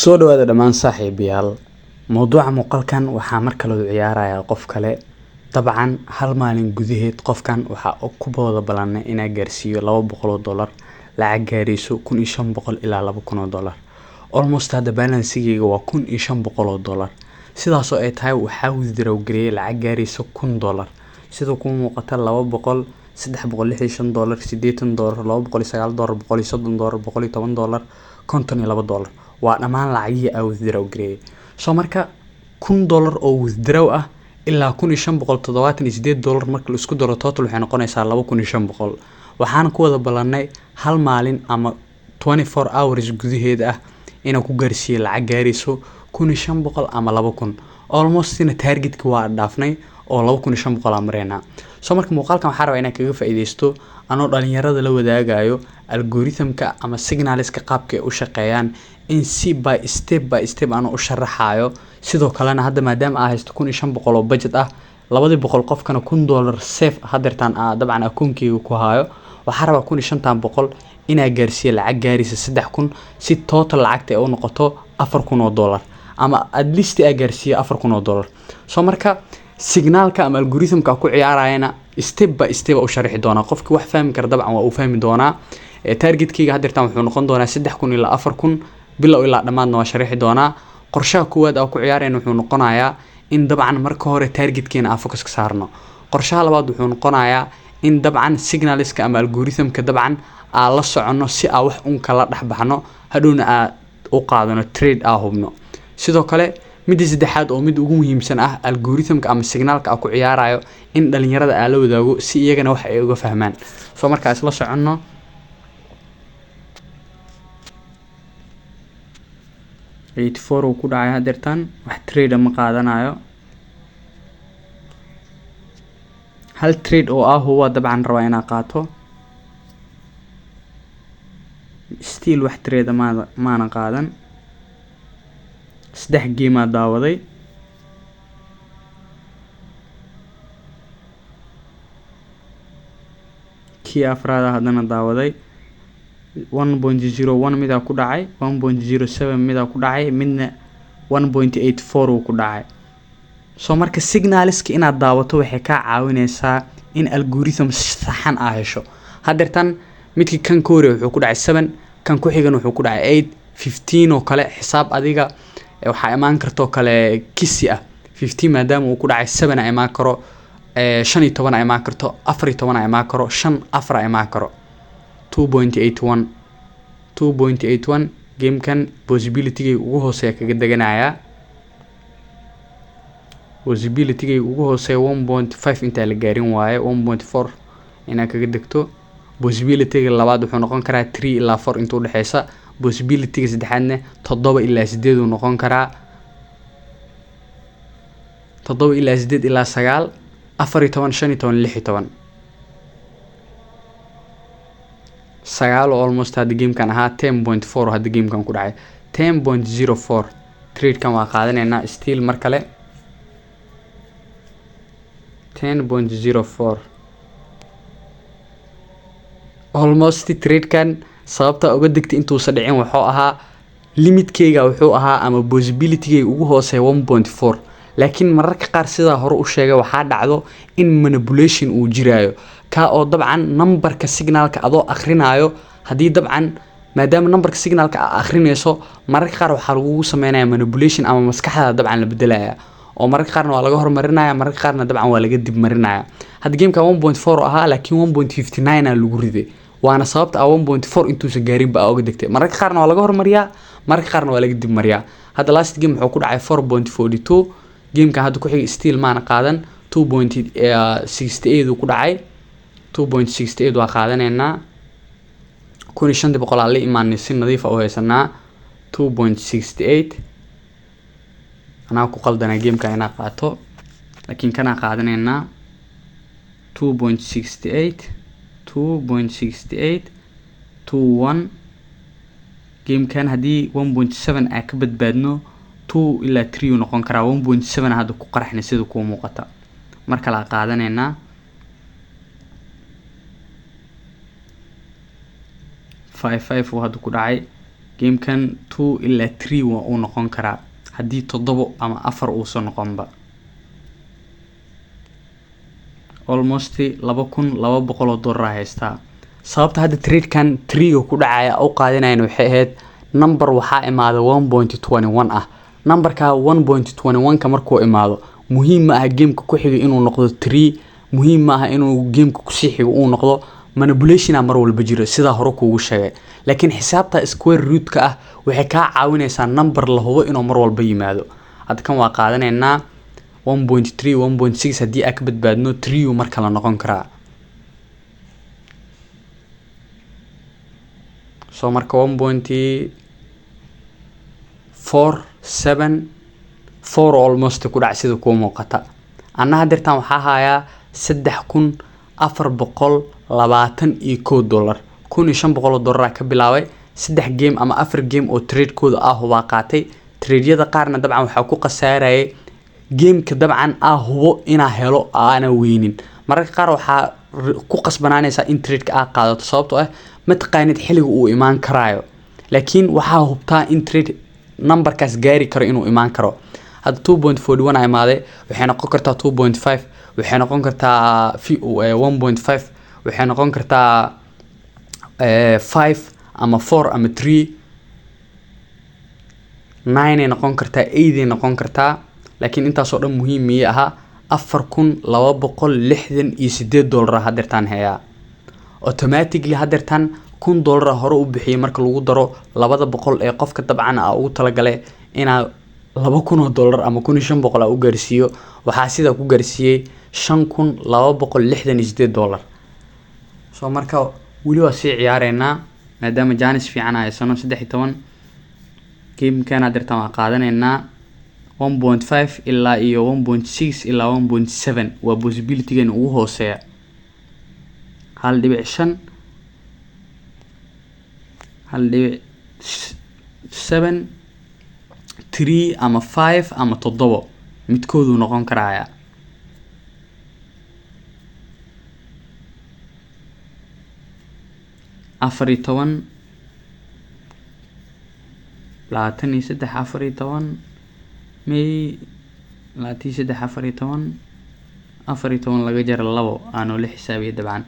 soo dhawaada dhammaan saaxiibayaal mowduuca muuqaalkan waxaa mar kale u ciyaarayaa qof kale dabcan hal maalin gudaheed qofkan waxaa ku booda balanay inaa gaarsiiyo $200 lacag gaarayso 1500 ilaa $2000 almost hadda balansigeyga waa $1500 sidaas oo ay tahay waxaa withdraw gareeyay lacag gaarayso $1000 sidoo ku muuqata $200 $365 $80 $209 $130 $110 $52 waa dhamaan lacagii aan withdraw gareeyay soo marka $1000 oo withdraw ah ilaa $1578 marka la isku daro total waxay noqonaysaa $2500 waxaan ku wada balanay hal maalin ama 24 hours gudaheed ah inaan ku gaarsiiyo lacag gaarayso 1500 ama 2000 almost ina targetka waa dhaafnay oo 2500 aan mareynaa soo marka muuqaalkan waxaan rabaa inaan kaga faa'iideysto anoo dhalinyarada la wadaagayo algorithm-ka ama signals-ka qaabka ay u shaqeeyaan in step by step aan u sharaxayo sidoo kalena hadda maadaama aan haysto 1500 oo budget ah 200 qofkana $1000 safe hadeertan dabcan akoonkeyga ku hayo waxaan rabaa 1500 inaa gaarsiiyo lacag gaaraysa 3000 si total lacagta ay u noqoto $4000 ama at least ay gaarsiiyo $4000 soo marka signalka ama algorithm-ka ku ciyaarayna step by step u sharxi doona qofkii wax fahmi kara dabcan waa uu fahmi doonaa targetkeyga hadeertan wuxuu noqon doonaa 3000 ilaa 4000 bilow ilaa dhamaadna waa sharxi doonaa qorshaha koowaad oo ku ciyaarayna wuxuu noqonayaa in dabcan marka hore targetkeena aan focus ka saarno qorshaha labaad wuxuu noqonayaa in dabcan signalska ama algorithm-ka dabcan aan la socono si aan wax un kala dhaxbaxno hadhowna aan u qaadano trade aan hubno sidoo kale mid saddexaad oo mid ugu muhiimsan ah algorithm-ka ama signalka ku ciyaarayo in dhalinyarada aan la wadaago si iyagana wax ay uga fahmaan soo marka isla socono 84 uu ku dhacay hadeertan wax trade ma qaadanayo hal trade oo huwa dabcan rabaa inaan qaato still wax trade maana qaadan 3 game daawaday kii afraad hadana daawaday 1.01 mid ku dhacay 1.07 mid ku dhacay midna 1.84 uu ku dhacay soo marka signalska inaad daawato waxay ka caawinaysaa in algorithm saxan ah hesho hadeertan midkii kan koore wuxuu ku dhacay 7 kan ku xigan wuxuu ku dhacay 8 15 oo kale xisaab adiga waxa imaan karto kale kisi ah 15 maadaama uu ku dhacay 7 ay imaan karo 15 ay imaan karto 14 ay imaan karo 5 4 ay imaan karo 2.81 gamekan possibility ugu hooseeya kaga deganaya possibility ugu hooseeya 1.5 inta la gaarin waaye 1.4 ina kaga degto possibility labaad wuxuu noqon karaa 3 ilaa 4 inta u dhaxaysa possibility saddexaadna 7 ilaa 8 uu noqon karaa 7 ilaa 8 ilaa 9 14 15 16 sagaal almost hadda gamekan ahaa 10.4 hadda gamekan ku dhacay 10.04 tradekan waa qaadanayna still mar kale 10.04 almost tradekan sababta uga degtay intuu dhicin wuxuu ahaa limitkeyga wuxuu ahaa ama possibility ugu hooseeya 1.4 laakiin mararka qaar sida hore u sheegay waxaa dhacdo in manipulation uu jiraayo ka oo dabcan numberka signalka adoo akhrinayo hadii dabcan maadaama numberka signalka akhrinayso mararka qaar waxa lagu sameeyaa manipulation ama maskaxda dabcan la bedelaya oo mararka qaarna waa laga hormarinaya mararka qaarna dabcan waa laga dib marinaya hadda gameka 1.4 ahaa laakiin 1.59 lagu riday waana sababta 1.4 intuu sa gaarin ba uga degtay mararka qaarna waa laga hormariyaa mararka qaarna waa laga dib mariyaa hadda last game wuxuu ku dhacay 4.42 gameka hadda ku xigay still maana qaadan 2.68 uu ku dhacay 2.68 waa qaadanayna 1500 la iimaanay si nadiif ah oo haysanaa 2.68 ana ku qaldana gameka ina qaato laakiin kana qaadanayna 2.68 21 gamekan hadii 1.7 ay ka badbaadno 2 ilaa 3 uu noqon karaa 1.7 hadda ku qarxina sida ku muuqata marka la qaadanayna 55 uu hadda ku dhacay game kan 2 ilaa 3 waa uu noqon karaa haddii 7 ama 4 uusan noqonba. almost $2,200 haystaa. sababta hadda trade kan 3 ku dhacaya oo qaadinayna waxay ahayd number waxaa imaado 1.21 ah. numberka 1.21 ka markuu imaado muhiim ma aha gameka ku xiga inuu noqdo 3, muhiim ma aha inuu gameka ku sii xigo uu noqdo manipulation mar walba jiro sida hore kuugu sheegay. laakiin xisaabta square root ka ah waxay ka caawinaysaa number la hubo inuu mar walba yimaado. hadda kan waa qaadanaynaa 1.3 1.6 hadii aad ka badbaadno 3 mar kala noqon karaa. so marka 1.474 almost ku dhac sida ku muuqata. anna hadirtan waxa hayaa $3,421 $1,500 ka bilaabay 3 game ama 4 game oo trade kooda ah waa qaatay. trade-yada qaarna dabcan waxa ku qasaarayay game-ka dabcan hubo ina helo aana weynin. mararka qaar waxa ku qasbanaanaysa in trade-ka qaadato sababtoo ah ma taqaanid xilliga uu imaan karaayo, laakiin waxa hubtaa in trade numberkaas gaari karo inuu imaan karo. hadda 2.41 ay imaade waxay noqon kartaa 2.5, waxay noqon kartaa 1.5, waxay noqon kartaa 5 ama 4 ama 3, 9 ay noqon kartaa, 8 ay noqon kartaa. laakiin intaas oo dhan muhiim ma aha. $4,268 hadirtan haya automatically hadirtan $1,000 hore u bixiyay marka lagu daro 200 ee qofka dabcan ugu talagalay ina $2,000 ama $1,500 u gaarsiiyo. waxa sida ku gaarsiiyay $5,268. so marka wali waa si ciyaareyna maadaama Janis fiican ay sano 13 game kan hadirtan waa qaadanayna 1.5 ilaa iyo 1.6 ilaa 1.7 waa possibility gan ugu hooseeya 1.5 1.7 3 ama 5 ama 7 midkoodu noqon karaya. afar iyo toban 23 May 23 laga jaro 2 aanu la xisaabiyay dabcan.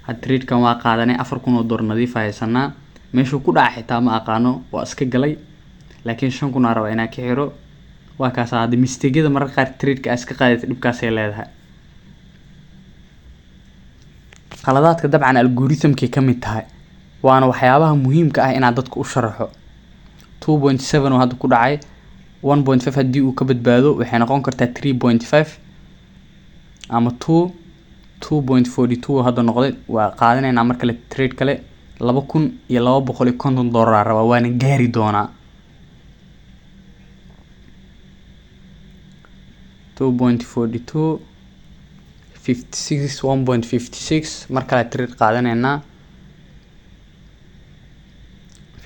had trade kan waa qaadanay $4,000 nadiif haysanaa meeshu ku dhaca xitaa ma aqaano waa iska galay laakiin 5,000 raba inaa ka xiro. waa kaas hadda mistake-yada mararka qaar trade-ka iska qaadatay dhibkaas ay leedahay. qaladaadka dabcan algorithm-ka ka mid tahay waana waxyaabaha muhiimka ah inaad dadku u sharaxo. 2.7 hadda ku dhacay 1.5 hadii uu ka badbaado waxay noqon kartaa 3.5 ama 2.42 hadda noqday. waa qaadanayna mar kale trade kale $2,250 raba waana gaari doona 2.42 56 1.56 mar kale trade qaadanayna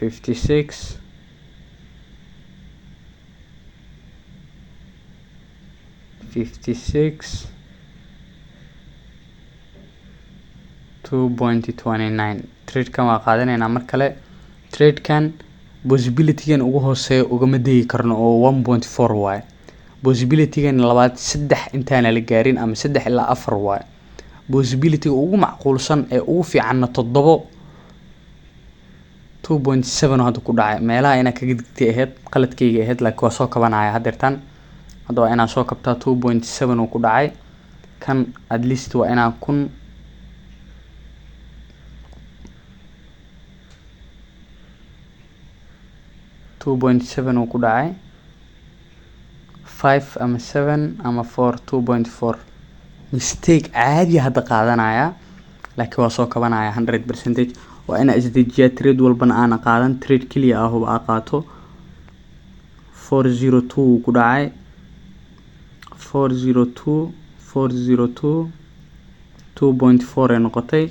56 56 2.29 trade kan waa qaadanayna mar kale. trade kan possibility gan ugu hooseeyo ugama degi karno oo 1.4 waay. possibility gan labaad 3 intaana la gaarin ama 3 ilaa 4 waay. possibility ugu macquulsan ee ugu fiicanna 7 2.7 hadda ku dhacay meelaha ina kaga digtay ahayd qaladkayga ahayd laakiin waa soo kabanaya hadirtan. hadda waa inaan soo kabtaa 2.7 uu ku dhacay kan at least waa inaan 2.7 uu ku dhacay 5 ama 7 ama 4 2.4 mistake caadi hadda qaadanaya laakiin waa soo kabanaya 100%. waa ina isdejiyaa trade walbana aan qaadan trade kaliya ah oo qaato 402 uu ku dhacay 402 2.4 ay noqotay.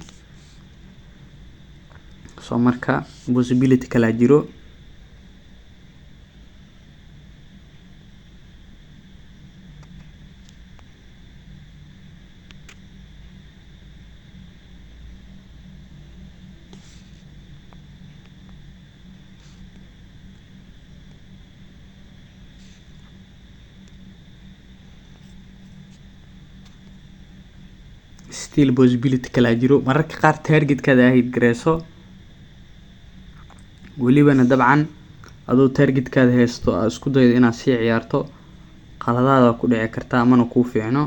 so marka possibility kala jiro still possibility kala jiro mararka qaar targetkada hit gareyso welibana dabcan adoo targetkada haysto aad isku daydo inaad sii ciyaarto qaladaada ku dhici karta amana ku fiicno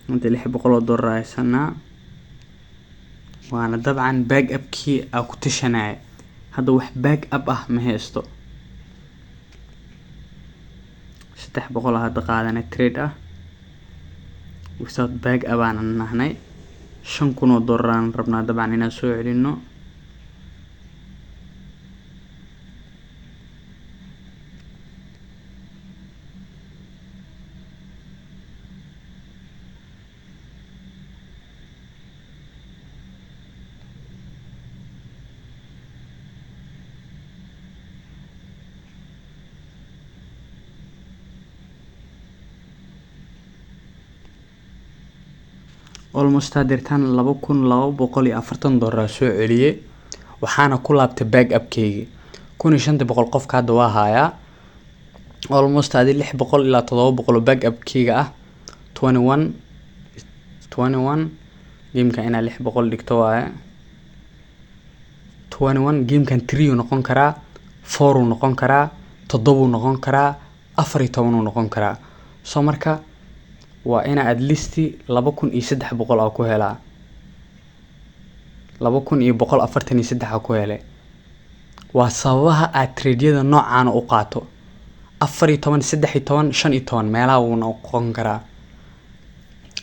انت $600 هيسنا وانا طبعا باك اب كي اكو تشناي هذا وح باك اب ما هيستو 600 هذا قادنا تريد وصوت باك اب انا نحني $5,000 ربنا طبعا هنا سو علينو almost hadirtan $2,240 soo celiyay waxaana ku laabtay back up keegi 1500 qofka hadda waa haya almost hadi 600 ilaa 700 back up keega ah 21 gameka ina 600 dhigto waaye 21 gamekan 3 noqon karaa 4 noqon karaa 7 noqon karaa 14 noqon karaa soo marka waa ina at least 2,300 ku helaa 2,143 ku helay waa sababaha aad trade-yada noocan u qaato 14 13 15 meelaha uu noqon karaa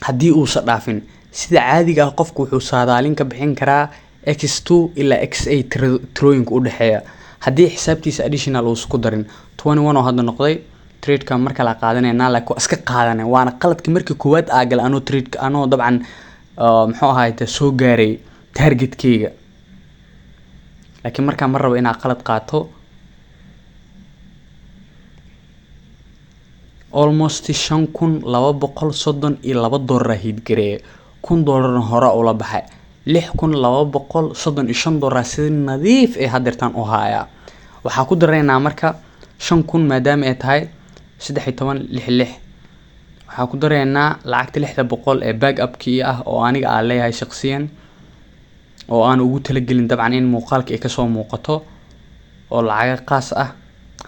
hadii uu sadhaafin sida caadiga ah qofku wuxuu saadaalin ka bixin karaa x2 ilaa x8 trooyinka u dhaxeeya hadii xisaabtiisa additional uu isku darin 21 oo hadda noqday trade ka marka la qaadanayna la ku iska qaadanay waana qaladkii markii koowaad aagal anoo trade ka anoo dabcan muxuu ahaayay soo gaaray targetkeyga laakiin marka mar rabo inaa qalad qaato almost $5,232 hit gareey $1,000 hore oo la baxay $6,235 si nadiif ah hadirtan u haaya waxa ku dareynaa marka 5,000 maadaama ay tahay 1366 waxa ku dareynaa lacagta 600 ee back up kii ah oo aniga aan leeyahay shakhsiyan oo aan ugu talagelin dabcan in muuqaalka ay ka soo muuqato oo lacag qaas ah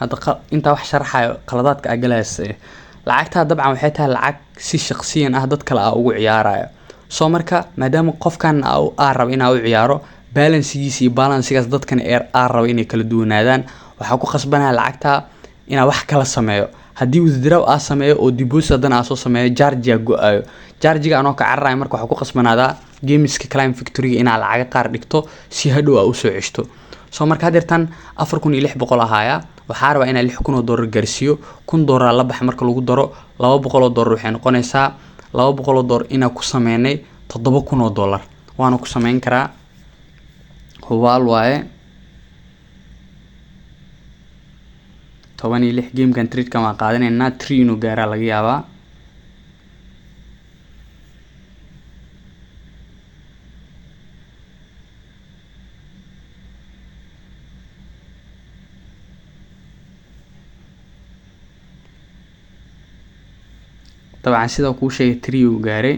hada inta wax sharaxayo qaladaadka agalaas lacagta dabcan waxay tahay lacag si shakhsiyan ah dad kale ugu ciyaarayo soo marka maadaama qofkan rabo inaa u ciyaaro balancegiisa dadkan rabo inay kala duwanaadaan waxa ku qasbanaa lacagta ina wax kala sameeyo hadii withdraw sameeyo oo deposit hadana soo sameeyo charge go'ayo charge-ga anoo ka cararayo marka waxa ku qasbanaada gameska climb victory ina lacag qaar dhigto si hadhow u soo ceshto soo marka hadirtan 4,600 ahaaya waxa rabaa ina $6,000 gaarsiyo $1,000 la bax marka lagu daro $200 waxay noqonaysaa $200 ina ku sameeynay $7,000 waana ku sameyn karaa hubaal waaye 16 gamekan trade kama qaadanayna 3 inuu gaara laga yaabaa طبعا sida ku sheegay 3 uu gaaray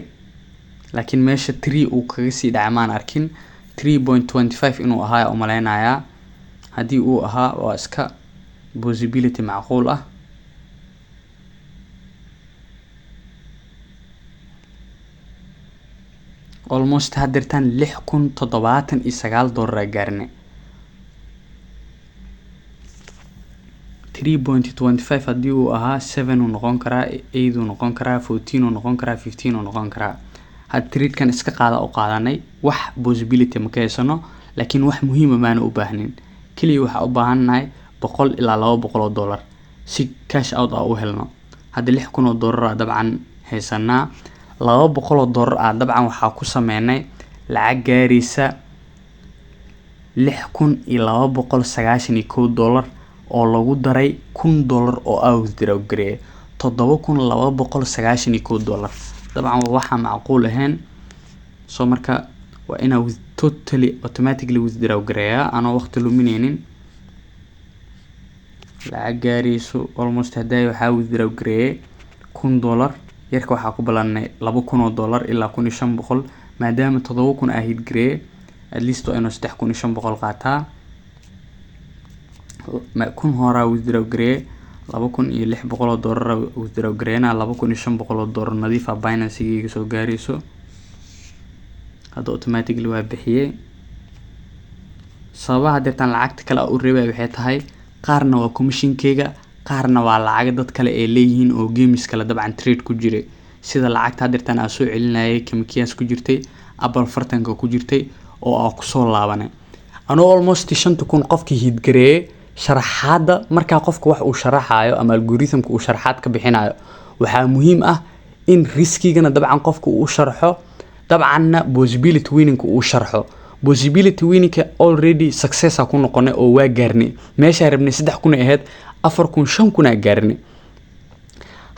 laakiin meesha 3 uu kaga sii dhacmaan arkin 3.25 inuu ahaa oo maleynaya hadii uu ahaa waa iska possibility macquul ah almost hadirtan $6,079 gaarne 3.25 hadii uu ahaa 7 uu noqon karaa 8 uu noqon karaa 14 uu noqon karaa 15 uu noqon karaa had trade kan iska qaada oo qaadanay wax possibility ma ka heysano laakiin wax muhiim ah maana u baahnin kaliya waxa u baahanahay $100 ilaa $200 si cash out u helno hadda $6,000 dabcan haysanaa $200 dabcan waxaa ku sameynay lacag gaaraysa $6,291 oo lagu daray $1,000 oo aa withdraw gareeyay $7,291 dabcan waxa macquul ahayn soo marka waa inaa totally automatically withdraw gareeyaa ana waqti luminaynin lacag gaarayso almost haday waxa withdraw gareeyay $1,000 yarka waxaa ku balanay $2,000 ilaa $1,500 maadaama 7,000 ahayd gareeyay at least waa inuu $3,500 qaataa ma kun hora withdraw gareeyay $2,600 withdraw gareeyna $2,500 nadiif ah Binance-iga soo gaarayso hada automatically waa bixiyay sababaha deetan lacagta kale u reebay waxay tahay qaarna waa commission-keyga qaarna waa lacag dad kale ay leeyihiin oo games kala dabcan trade ku jiray sida lacagta deetan aan soo celinayay Kamikias ku jirtay Apple fartanka ku jirtay oo aan ku soo laabanay ano almost 5,000 qofkii hid gareeyay sharaxaada marka qofka wax uu sharaxayo ama algorithm-ka uu sharaxaad ka bixinayo waxa muhiim ah in riskigana dabcan qofka uu sharxo dabcan possibility winning uu sharxo possibility winning already success ku noqonay oo waa gaarnay meesha rabnay 3,000 ahayd 4,000 5,000 gaarnay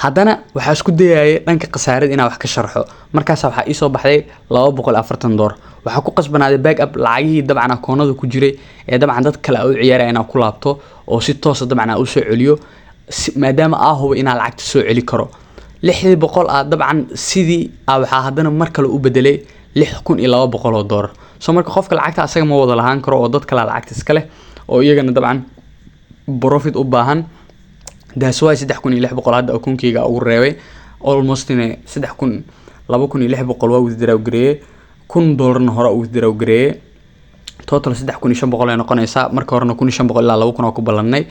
haddana waxa isku dayay dhanka qasaarada inaa wax ka sharxo markaas waxa ii soo baxday $240 waxa ku qasbanaaday backup lacagii dabcan akoonada ku jiray ee dabcan dad kale u ciyaaraya inaa ku laabto oo si toos ah dabcan u soo celiyo maadaama hubo inaa lacagta soo celi karo $600 dabcan sidii waxa haddana mar kale u bedelay $6,200 soo marka qofka lacagta asaga ma wada lahaan karo oo dad kale lacagta iska leh oo iyagana dabcan profit u baahan daas waa $3,600 hadda akoonkeyga ugu reebay almost in $2,600 waa withdraw gareeyay $1,000 hore u withdraw gareeyay total $3,500 ay noqonaysaa marka horena $1,500 ilaa $2,000 ku balanay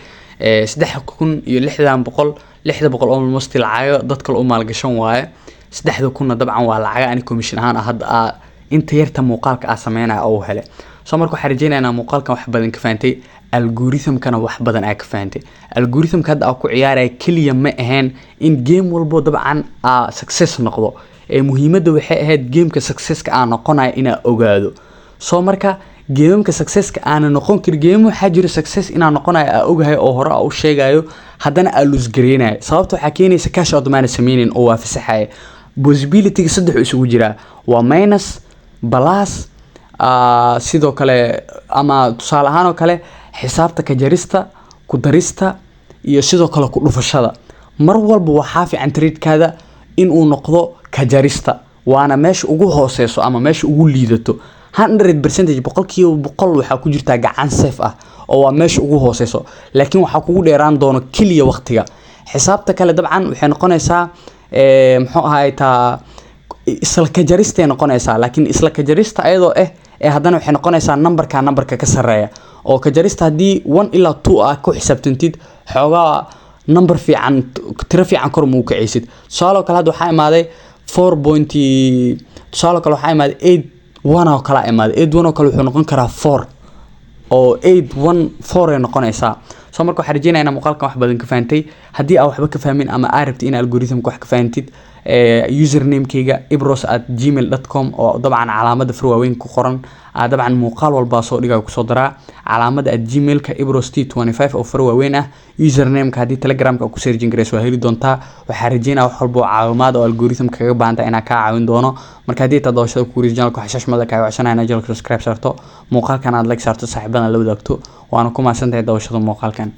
$6,600 almost lacag dad kale u maalgashan waaye $3,000 dabcan waa lacag aan commission ahaan hadda inta yarta muuqaalka sameynaa oo hele soo marka waxa rajaynaynaa muuqaalkan wax badan ka faantay algorithm-kana wax badan ay ka faantay algorithm-ka hadda ku ciyaaray kaliya ma ahayn in game walbo dabcan success noqdo ee muhiimadda waxay ahayd game-ka success-ka aan noqonayo ina ogaado soo marka game-ka success-ka aan noqon kar game waxa jira success ina noqonayo ogahay oo hore u sheegayo haddana lose gareenay sababta waxa keenaysa cash out man sameeyeen oo waa fasaxay possibility saddex isugu jira waa minus plus sidoo kale ama tusaale ahaan oo kale xisaabta ka jarista ku darista iyo sidoo kale ku dhufashada mar walba waxa fiican trade-kaada in uu noqdo ka jarista waana meesha ugu hooseyso ama meesha ugu liidato 100% boqolkiiba waxa ku jirta gacan safe ah oo waa meesha ugu hooseyso laakiin waxa kugu dheeraan doono kaliya waqtiga xisaabta kale dabcan waxay noqonaysaa muxuu ahaay taa isla ka jarista noqonaysaa laakiin isla ka jarista ayadoo haddana waxay noqonaysaa numberka ka sareeya oo ka jarista hadii 1 ilaa 2 ah ku xisaabtantid xoogaa number fiican tiro fiican kor muu kacaysid su'aalo kale hadda waxa imaaday 4. su'aalo kale waxa imaaday 8 1 oo kala imaaday 8 1 oo kale wuxuu noqon karaa 4 oo 8 1 4 ay noqonaysaa soo marka waxa rajaynaynaa muuqaalkan wax badan ka faantay hadii aad waxba ka fahmin ama aad rabtid in algorithm-ka wax ka faantid username-keyga ibros@gmail.com oo dabcan calaamada furwaaweyn ku qoran dabcan muuqaal walba soo dhigaa ku soo daraa calaamada @gmail-ka ibros.t25 oo furwaaweyn ah username-ka hadii telegram-ka ku searching gareyso waa heli doontaa waxa rajaynaa wax walba caawimaad oo algorithm kaga baahanta inaa ka caawin doono marka hadii aad doonayso ku channel-ka xashashmada ka wacsanayna channel subscribe sarto muuqaalkan aad like sarto saaxiibana la wadaagto waana ku maasantahay doonashada muuqaalkan